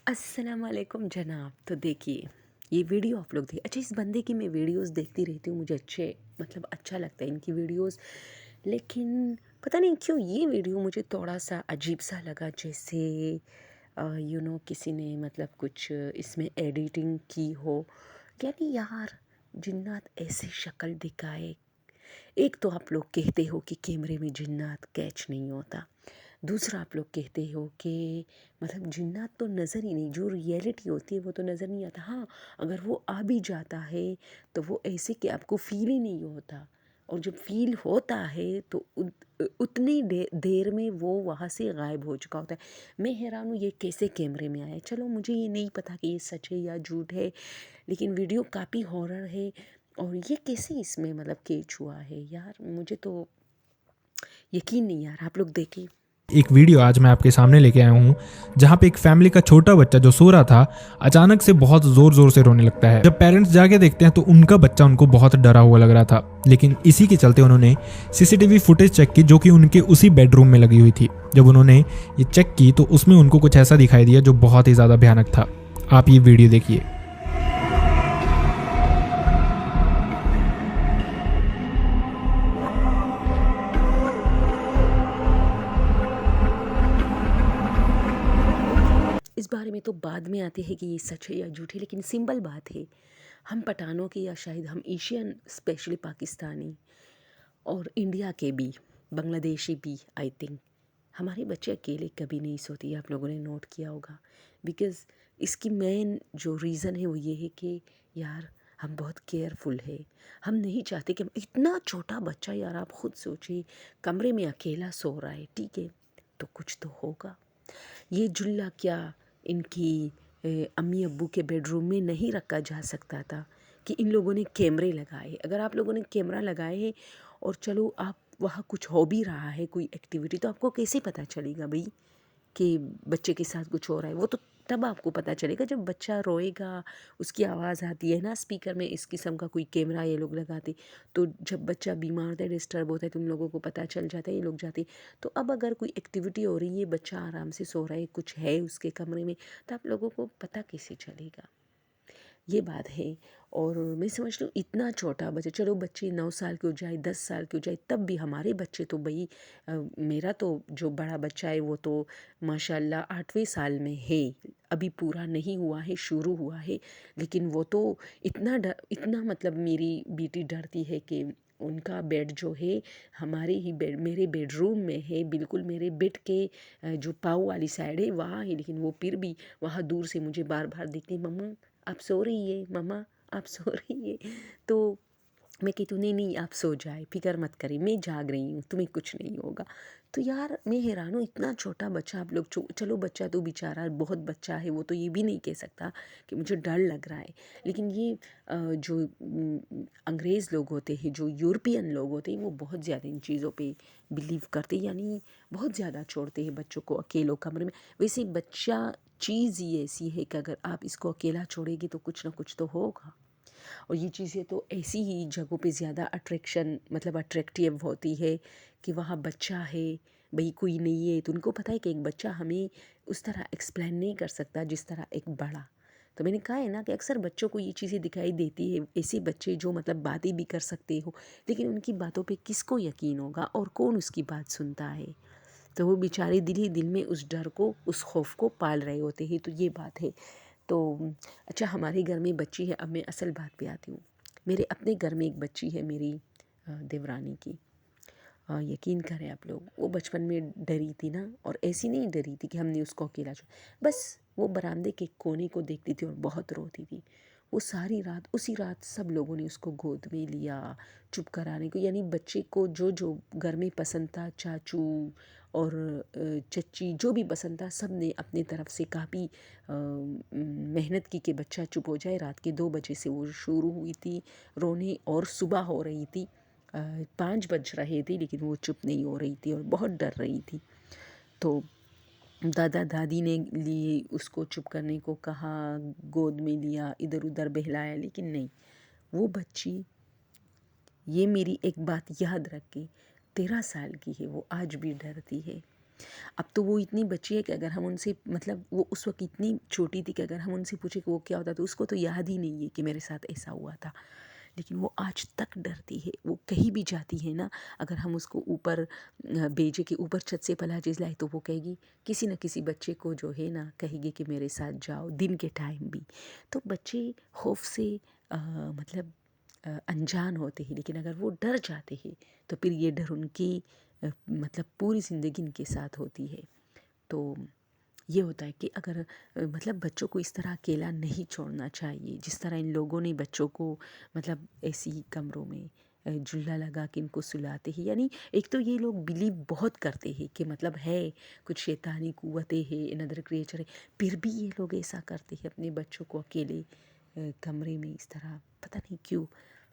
अस्सलाम वालेकुम जनाब। तो देखिए, ये वीडियो आप लोग अच्छा, इस बंदे की मैं वीडियोस देखती रहती हूँ, मुझे अच्छा लगता है इनकी वीडियोस। लेकिन पता नहीं क्यों ये वीडियो मुझे थोड़ा सा अजीब सा लगा, जैसे किसी ने मतलब कुछ इसमें एडिटिंग की हो। यानी यार, जिन्नात ऐसी शक्ल दिखाए। एक तो आप लोग कहते हो कि कैमरे में जिन्नात कैच नहीं होता, दूसरा आप लोग कहते हो कि मतलब जिन्नात तो नज़र ही नहीं, जो रियलिटी होती है वो तो नज़र नहीं आता। हाँ, अगर वो आ भी जाता है तो वो ऐसे कि आपको फील ही नहीं होता, और जब फील होता है तो उतनी देर में वो वहाँ से गायब हो चुका होता है। मैं हैरान हूँ ये कैसे कैमरे में आया। चलो, मुझे ये नहीं पता कि ये सच है या झूठ है, लेकिन वीडियो काफ़ी हॉरर है। और ये कैसे इसमें मतलब कैच हुआ है यार, मुझे तो यकीन नहीं यार। आप लोग देखिए। एक वीडियो आज मैं आपके सामने लेके आया हूँ जहाँ पे एक फैमिली का छोटा बच्चा जो सो रहा था अचानक से बहुत जोर जोर से रोने लगता है। जब पेरेंट्स जाके देखते हैं तो उनका बच्चा उनको बहुत डरा हुआ लग रहा था, लेकिन इसी के चलते उन्होंने सीसीटीवी फुटेज चेक की जो कि उनके उसी बेडरूम में लगी हुई थी। जब उन्होंने ये चेक की तो उसमें उनको कुछ ऐसा दिखाई दिया जो बहुत ही ज़्यादा भयानक था। आप ये वीडियो देखिए। इस बारे में तो बाद में आते हैं कि ये सच है या झूठ है, लेकिन सिंपल बात है, हम पठानों के या शायद हम एशियन, स्पेशली पाकिस्तानी और इंडिया के भी, बांग्लादेशी भी, आई थिंक हमारे बच्चे अकेले कभी नहीं सोते। ये आप लोगों ने नोट किया होगा। बिकॉज़ इसकी मेन जो रीज़न है वो ये है कि यार, हम बहुत केयरफुल है। हम नहीं चाहते कि इतना छोटा बच्चा, यार आप खुद सोचिए, कमरे में अकेला सो रहा है, ठीक है, तो कुछ तो होगा। ये जुल्ला क्या इनकी अम्मी अब्बू के बेडरूम में नहीं रखा जा सकता था कि इन लोगों ने कैमरे लगाए? अगर आप लोगों ने कैमरा लगाए हैं और चलो आप वहाँ कुछ हो भी रहा है, कोई एक्टिविटी, तो आपको कैसे पता चलेगा भाई कि बच्चे के साथ कुछ हो रहा है? वो तो तब आपको पता चलेगा जब बच्चा रोएगा, उसकी आवाज़ आती है ना स्पीकर में। इस किस्म का कोई कैमरा ये लोग लगाते, तो जब बच्चा बीमार होता है, डिस्टर्ब होता है, तुम लोगों को पता चल जाता है, ये लोग जाते। तो अब अगर कोई एक्टिविटी हो रही है, बच्चा आराम से सो रहा है, कुछ है उसके कमरे में, तो आप लोगों को पता कैसे चलेगा? ये बात है। और मैं समझती हूँ इतना छोटा बच्चा, चलो बच्चे 9 साल के हो जाए, 10 साल के हो जाए, तब भी हमारे बच्चे तो भाई, मेरा तो जो बड़ा बच्चा है वो तो माशाल्लाह 8वें साल में है, अभी पूरा नहीं हुआ है, शुरू हुआ है। लेकिन वो तो इतना मतलब मेरी बेटी डरती है कि उनका बेड जो है हमारे ही बेड, मेरे बेडरूम में है, बिल्कुल मेरे बेड के जो पाँव वाली साइड है वहाँ है। लेकिन वो फिर भी वहाँ दूर से मुझे बार बार देखती, मम्मा आप सो रही है, मम्मा आप सो रही है। तो मैं कहती हूँ नहीं नहीं, आप सो जाए, फिक्र मत करिए, मैं जाग रही हूँ, तुम्हें कुछ नहीं होगा। तो यार मैं हैरान हूँ, इतना छोटा बच्चा आप लोग चलो बच्चा तो बेचारा बहुत बच्चा है, वो तो ये भी नहीं कह सकता कि मुझे डर लग रहा है। लेकिन ये जो अंग्रेज़ लोग होते हैं, जो यूरोपियन लोग होते हैं, वो बहुत ज़्यादा इन चीज़ों पे बिलीव करते हैं, यानी बहुत ज़्यादा छोड़ते हैं बच्चों को अकेले कमरे में। वैसे बच्चा चीज़ ही ऐसी है कि अगर आप इसको अकेला छोड़ेगी तो कुछ ना कुछ तो होगा। और ये चीज़ें तो ऐसी ही जगहों पे ज़्यादा अट्रैक्शन मतलब अट्रैक्टिव होती है कि वहाँ बच्चा है, भाई कोई नहीं है, तो उनको पता है कि एक बच्चा हमें उस तरह एक्सप्लेन नहीं कर सकता जिस तरह एक बड़ा। तो मैंने कहा है ना कि अक्सर बच्चों को ये चीज़ें दिखाई देती है, ऐसे बच्चे जो मतलब बातें भी कर सकते हो, लेकिन उनकी बातों पे किसको यकीन होगा और कौन उसकी बात सुनता है? तो वो बेचारे दिल ही दिल में उस डर को, उस खौफ को पाल रहे होते हैं। तो ये बात है। तो अच्छा, हमारे घर में बच्ची है, अब मैं असल बात पे आती हूँ। मेरे अपने घर में एक बच्ची है मेरी, देवरानी की। यकीन करें आप लोग, वो बचपन में डरी थी ना, और ऐसी नहीं डरी थी कि हमने उसको अकेला छोड़ा, बस वो बरामदे के कोने को देखती थी और बहुत रोती थी। वो सारी रात, उसी रात सब लोगों ने उसको गोद में लिया चुप कराने को। यानी बच्चे को जो जो घर में पसंद था, चाचू और चच्ची जो भी पसंद था, सब ने अपनी तरफ से काफ़ी मेहनत की कि बच्चा चुप हो जाए। रात के 2 बजे से वो शुरू हुई थी रोने, और सुबह हो रही थी, 5 बज रहे थे, लेकिन वो चुप नहीं हो रही थी और बहुत डर रही थी। तो दादा दादी ने लिए उसको चुप करने को कहा, गोद में लिया, इधर उधर बहलाया, लेकिन नहीं, वो बच्ची, ये मेरी एक बात याद रख के, 13 साल की है, वो आज भी डरती है। अब तो वो इतनी बच्ची है कि अगर हम उनसे मतलब वो उस वक़्त इतनी छोटी थी कि अगर हम उनसे पूछे कि वो क्या होता तो उसको तो याद ही नहीं है कि मेरे साथ ऐसा हुआ था। लेकिन वो आज तक डरती है, वो कहीं भी जाती है ना, अगर हम उसको ऊपर बेजे के ऊपर छत से पला चीज़ लाए तो वो कहेगी किसी न किसी बच्चे को जो है ना कहेगी कि मेरे साथ जाओ, दिन के टाइम भी। तो बच्चे खौफ से मतलब अनजान होते हैं, लेकिन अगर वो डर जाते हैं तो फिर ये डर उनकी मतलब पूरी ज़िंदगी इनके साथ होती है। तो ये होता है कि अगर मतलब बच्चों को इस तरह अकेला नहीं छोड़ना चाहिए जिस तरह इन लोगों ने बच्चों को मतलब ऐसी कमरों में झूला लगा के इनको सुलाते हैं। यानी एक तो ये लोग बिलीव बहुत करते हैं कि मतलब है कुछ शैतानी कुव्वतें हैं, अनदर क्रिएचर है, फिर भी ये लोग ऐसा करते हैं अपने बच्चों को अकेले कमरे में इस तरह। पता नहीं क्यों,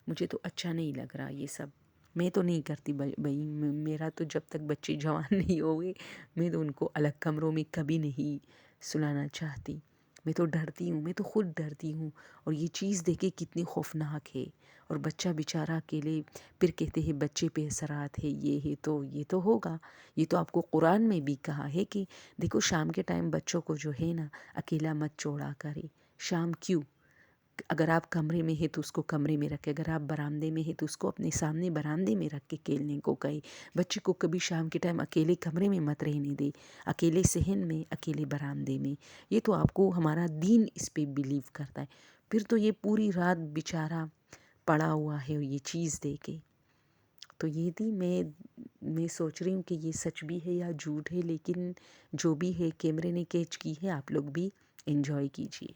मुझे तो अच्छा नहीं लग रहा ये सब। मैं तो नहीं करती भाई, मेरा तो जब तक बच्चे जवान नहीं हो गए मैं तो उनको अलग कमरों में कभी नहीं सुलाना चाहती। मैं तो डरती हूँ, मैं तो खुद डरती हूँ। और ये चीज़ देखे कितनी खौफनाक है। और बच्चा बेचारा अकेले, फिर कहते हैं बच्चे पे असरात है, ये तो होगा। ये तो आपको कुरान में भी कहा है कि देखो शाम के टाइम बच्चों को जो है ना अकेला मत छोड़ा करे। शाम क्यों, अगर आप कमरे में हैं तो उसको कमरे में रखें, अगर आप बरामदे में हैं तो उसको अपने सामने बरामदे में रख के खेलने को कहें। बच्चे को कभी शाम के टाइम अकेले कमरे में मत रहने दे, अकेले सहन में, अकेले बरामदे में। ये तो आपको हमारा दीन इस पे बिलीव करता है। फिर तो ये पूरी रात बेचारा पड़ा हुआ है ये चीज़ दे के। तो ये थी मैं सोच रही हूँ कि ये सच भी है या झूठ है, लेकिन जो भी है कैमरे ने कैच की है, आप लोग भी एंजॉय कीजिए।